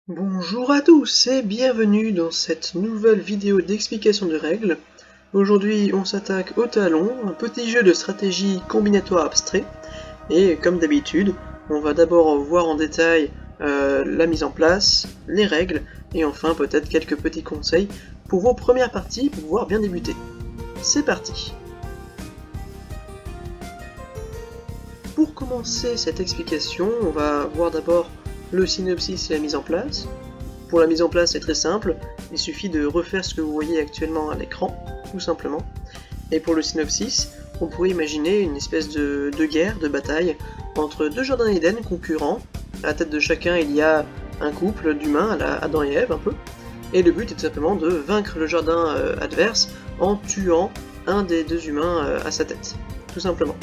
Bonjour à tous et bienvenue dans cette nouvelle vidéo d'explication de règles. Aujourd'hui on s'attaque au talon, un petit jeu de stratégie combinatoire abstrait, et comme d'habitude, on va d'abord voir en détail la mise en place, les règles, et enfin peut-être quelques petits conseils pour vos premières parties pour pouvoir bien débuter. C'est parti! Pour commencer cette explication, on va voir d'abord le synopsis et la mise en place. Pour la mise en place, c'est très simple, il suffit de refaire ce que vous voyez actuellement à l'écran, tout simplement. Et pour le synopsis, on pourrait imaginer une espèce de guerre, de bataille, entre deux jardins Éden concurrents. À la tête de chacun, il y a un couple d'humains à la Adam et Ève, un peu. Et le but est tout simplement de vaincre le jardin adverse en tuant un des deux humains à sa tête, tout simplement.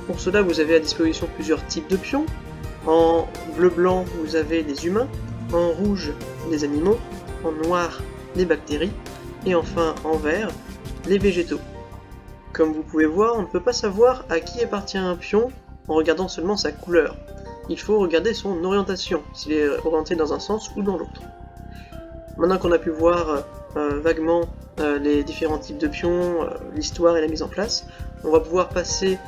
Pour cela, vous avez à disposition plusieurs types de pions. En bleu-blanc, vous avez les humains, en rouge, les animaux, en noir, les bactéries, et enfin en vert, les végétaux. Comme vous pouvez voir, on ne peut pas savoir à qui appartient un pion en regardant seulement sa couleur. Il faut regarder son orientation, s'il est orienté dans un sens ou dans l'autre. Maintenant qu'on a pu voir vaguement les différents types de pions, l'histoire et la mise en place, on va pouvoir passer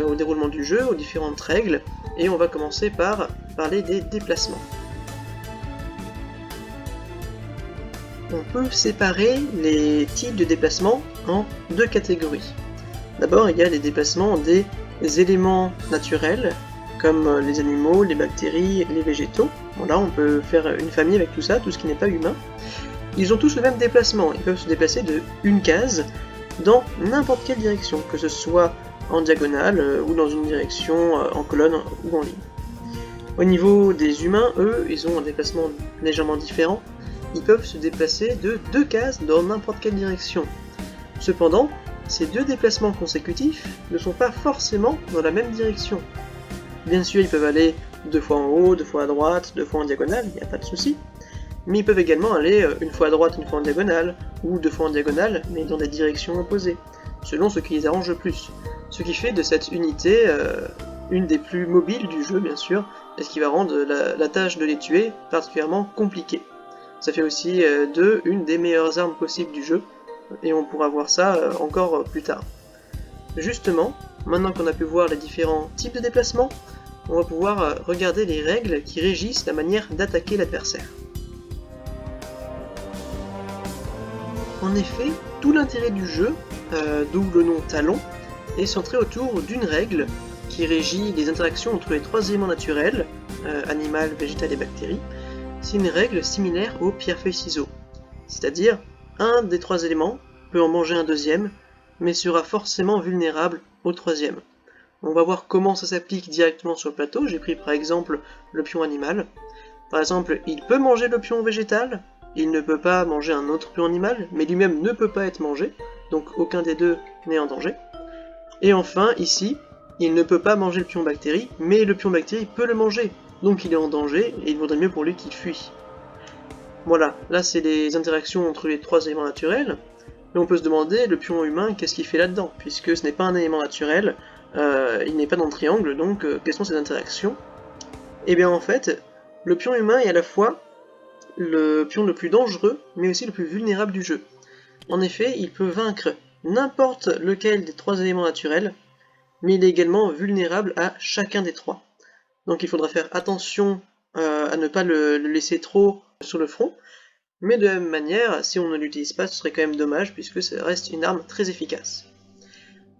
au déroulement du jeu, aux différentes règles, et on va commencer par parler des déplacements. On peut séparer les types de déplacements en deux catégories. D'abord, il y a les déplacements des éléments naturels, comme les animaux, les bactéries, les végétaux. Bon, là, on peut faire une famille avec tout ça, tout ce qui n'est pas humain. Ils ont tous le même déplacement, ils peuvent se déplacer de une case dans n'importe quelle direction, que ce soit en diagonale ou dans une direction en colonne ou en ligne. Au niveau des humains, eux, ils ont un déplacement légèrement différent. Ils peuvent se déplacer de deux cases dans n'importe quelle direction. Cependant, ces deux déplacements consécutifs ne sont pas forcément dans la même direction. Bien sûr, ils peuvent aller deux fois en haut, deux fois à droite, deux fois en diagonale, il n'y a pas de souci. Mais ils peuvent également aller une fois à droite, une fois en diagonale, ou deux fois en diagonale, mais dans des directions opposées, selon ce qui les arrange le plus. Ce qui fait de cette unité une des plus mobiles du jeu, bien sûr, et ce qui va rendre la tâche de les tuer particulièrement compliquée. Ça fait aussi d'eux une des meilleures armes possibles du jeu, et on pourra voir ça encore plus tard. Justement, maintenant qu'on a pu voir les différents types de déplacements, on va pouvoir regarder les règles qui régissent la manière d'attaquer l'adversaire. En effet, tout l'intérêt du jeu, d'où le nom talon, est centré autour d'une règle qui régit les interactions entre les trois éléments naturels, animal, végétal et bactéries. C'est une règle similaire au pierre-feuille-ciseaux, c'est-à-dire un des trois éléments peut en manger un deuxième, mais sera forcément vulnérable au troisième. On va voir comment ça s'applique directement sur le plateau. J'ai pris par exemple le pion animal. Par exemple, il peut manger le pion végétal, il ne peut pas manger un autre pion animal, mais lui-même ne peut pas être mangé, donc aucun des deux n'est en danger. Et enfin, ici, il ne peut pas manger le pion bactérie, mais le pion bactérie peut le manger, donc il est en danger, et il vaudrait mieux pour lui qu'il fuit. Voilà, là c'est les interactions entre les trois éléments naturels, et on peut se demander, le pion humain, qu'est-ce qu'il fait là-dedans, puisque ce n'est pas un élément naturel, il n'est pas dans le triangle, donc quelles sont ces interactions? Et bien en fait, le pion humain est à la fois le pion le plus dangereux, mais aussi le plus vulnérable du jeu. En effet, il peut vaincre n'importe lequel des trois éléments naturels, mais il est également vulnérable à chacun des trois. Donc il faudra faire attention à ne pas le laisser trop sur le front, mais de la même manière, si on ne l'utilise pas, ce serait quand même dommage, puisque ça reste une arme très efficace.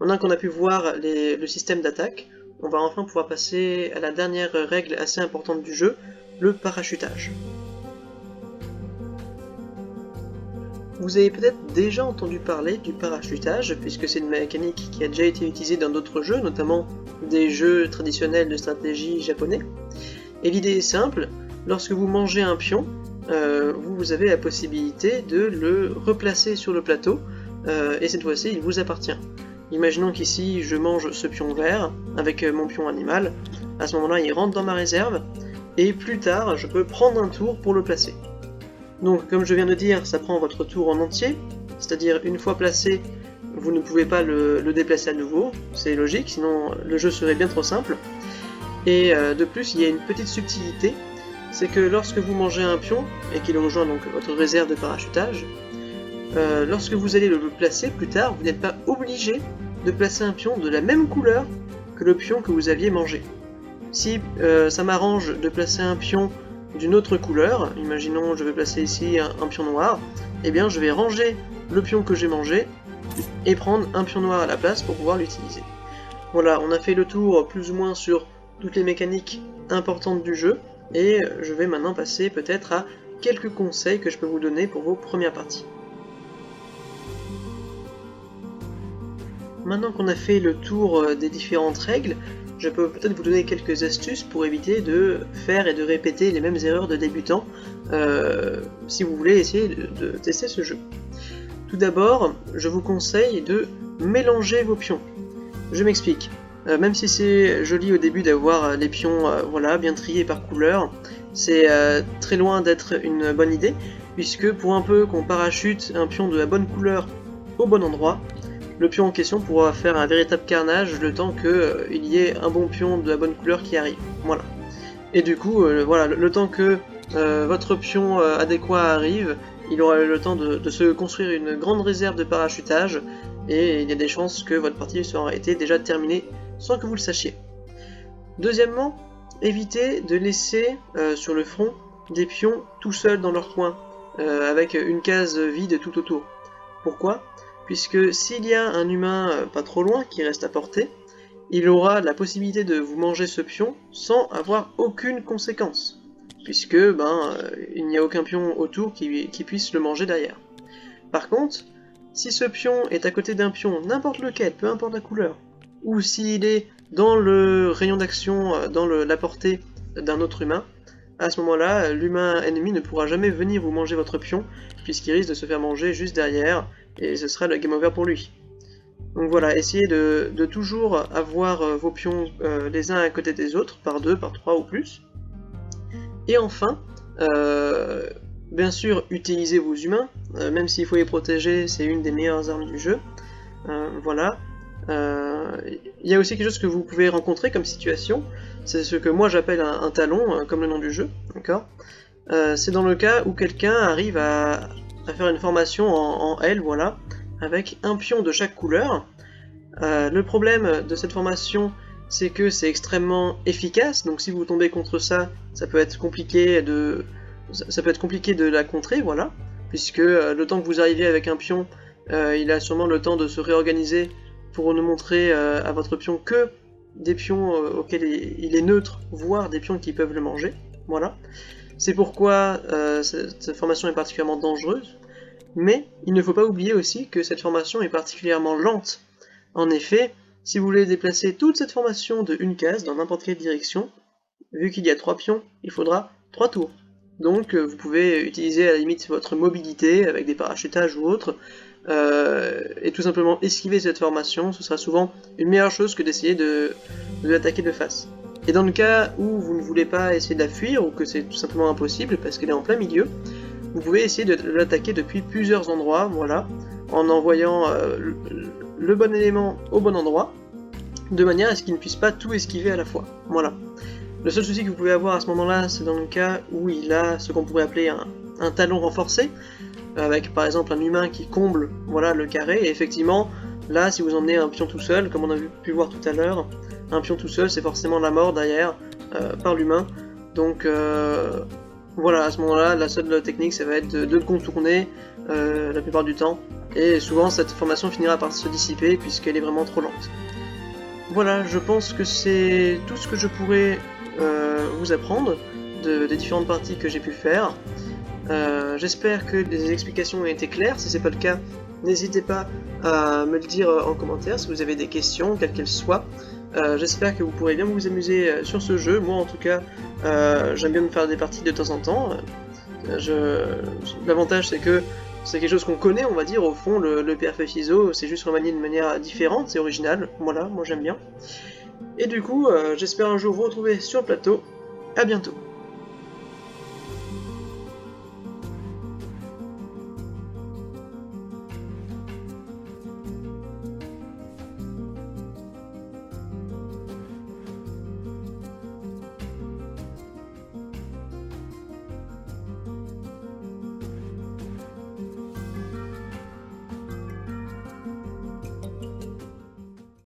Maintenant qu'on a pu voir le système d'attaque, on va enfin pouvoir passer à la dernière règle assez importante du jeu, le parachutage. Vous avez peut-être déjà entendu parler du parachutage, puisque c'est une mécanique qui a déjà été utilisée dans d'autres jeux, notamment des jeux traditionnels de stratégie japonais. Et l'idée est simple, lorsque vous mangez un pion, vous avez la possibilité de le replacer sur le plateau, et cette fois-ci il vous appartient. Imaginons qu'ici je mange ce pion vert avec mon pion animal, à ce moment-là il rentre dans ma réserve, et plus tard je peux prendre un tour pour le placer. Donc comme je viens de dire, ça prend votre tour en entier, c'est-à-dire une fois placé, vous ne pouvez pas le déplacer à nouveau, c'est logique, sinon le jeu serait bien trop simple. Et de plus, il y a une petite subtilité, c'est que lorsque vous mangez un pion, et qu'il rejoint donc votre réserve de parachutage, lorsque vous allez le placer plus tard, vous n'êtes pas obligé de placer un pion de la même couleur que le pion que vous aviez mangé. Si ça m'arrange de placer un pion d'une autre couleur, imaginons je vais placer ici un pion noir, eh bien je vais ranger le pion que j'ai mangé et prendre un pion noir à la place pour pouvoir l'utiliser. Voilà, on a fait le tour plus ou moins sur toutes les mécaniques importantes du jeu, et je vais maintenant passer peut-être à quelques conseils que je peux vous donner pour vos premières parties. Maintenant qu'on a fait le tour des différentes règles, je peux peut-être vous donner quelques astuces pour éviter de faire et de répéter les mêmes erreurs de débutants si vous voulez essayer de tester ce jeu. Tout d'abord, je vous conseille de mélanger vos pions. Je m'explique. Même si c'est joli au début d'avoir les pions voilà, bien triés par couleur, c'est très loin d'être une bonne idée, puisque pour un peu qu'on parachute un pion de la bonne couleur au bon endroit, le pion en question pourra faire un véritable carnage le temps qu'il y ait un bon pion de la bonne couleur qui arrive. Voilà. Et du coup, voilà, le temps que votre pion adéquat arrive, il aura le temps de se construire une grande réserve de parachutage, et il y a des chances que votre partie sera été déjà terminée sans que vous le sachiez. Deuxièmement, évitez de laisser sur le front des pions tout seuls dans leur coin, avec une case vide tout autour. Pourquoi ? Puisque s'il y a un humain pas trop loin qui reste à portée, il aura la possibilité de vous manger ce pion sans avoir aucune conséquence, puisque il n'y a aucun pion autour qui puisse le manger derrière. Par contre, si ce pion est à côté d'un pion, n'importe lequel, peu importe la couleur, ou s'il est dans le rayon d'action, dans la portée d'un autre humain, à ce moment-là, l'humain ennemi ne pourra jamais venir vous manger votre pion, puisqu'il risque de se faire manger juste derrière, et ce sera le game over pour lui. Donc voilà, essayez de toujours avoir vos pions les uns à côté des autres, par 2, par 3 ou plus. Et enfin, bien sûr, utilisez vos humains, même s'il faut les protéger, c'est une des meilleures armes du jeu. Voilà. Il y a aussi quelque chose que vous pouvez rencontrer comme situation, c'est ce que moi j'appelle un talon, comme le nom du jeu, d'accord. C'est dans le cas où quelqu'un arrive à faire une formation en L, voilà, avec un pion de chaque couleur. Le problème de cette formation, c'est que c'est extrêmement efficace, donc si vous tombez contre ça, ça peut être compliqué de la contrer, voilà, puisque le temps que vous arriviez avec un pion, il a sûrement le temps de se réorganiser pour ne montrer à votre pion que des pions auxquels il est neutre, voire des pions qui peuvent le manger, voilà. C'est pourquoi cette formation est particulièrement dangereuse, mais il ne faut pas oublier aussi que cette formation est particulièrement lente. En effet, si vous voulez déplacer toute cette formation de une case dans n'importe quelle direction, vu qu'il y a 3 pions, il faudra 3 tours. Donc vous pouvez utiliser à la limite votre mobilité avec des parachutages ou autres, et tout simplement esquiver cette formation, ce sera souvent une meilleure chose que d'essayer de l'attaquer de face. Et dans le cas où vous ne voulez pas essayer de la fuir, ou que c'est tout simplement impossible parce qu'elle est en plein milieu, vous pouvez essayer de l'attaquer depuis plusieurs endroits, voilà, en envoyant le bon élément au bon endroit, de manière à ce qu'il ne puisse pas tout esquiver à la fois, voilà. Le seul souci que vous pouvez avoir à ce moment-là, c'est dans le cas où il a ce qu'on pourrait appeler un talon renforcé, avec par exemple un humain qui comble voilà, le carré, et effectivement, là, si vous emmenez un pion tout seul, comme on a pu voir tout à l'heure, un pion tout seul, c'est forcément la mort derrière, par l'humain, donc voilà, à ce moment-là, la seule technique, ça va être de le contourner la plupart du temps, et souvent cette formation finira par se dissiper, puisqu'elle est vraiment trop lente. Voilà, je pense que c'est tout ce que je pourrais vous apprendre des différentes parties que j'ai pu faire. J'espère que les explications ont été claires. Si c'est pas le cas, n'hésitez pas à me le dire en commentaire si vous avez des questions, quelles qu'elles soient. J'espère que vous pourrez bien vous amuser sur ce jeu. Moi en tout cas, j'aime bien me faire des parties de temps en temps. L'avantage c'est que c'est quelque chose qu'on connaît, on va dire, au fond, le PFF ISO, c'est juste remanié de manière différente, c'est original, voilà, moi j'aime bien. Et du coup, j'espère un jour vous retrouver sur le plateau. À bientôt.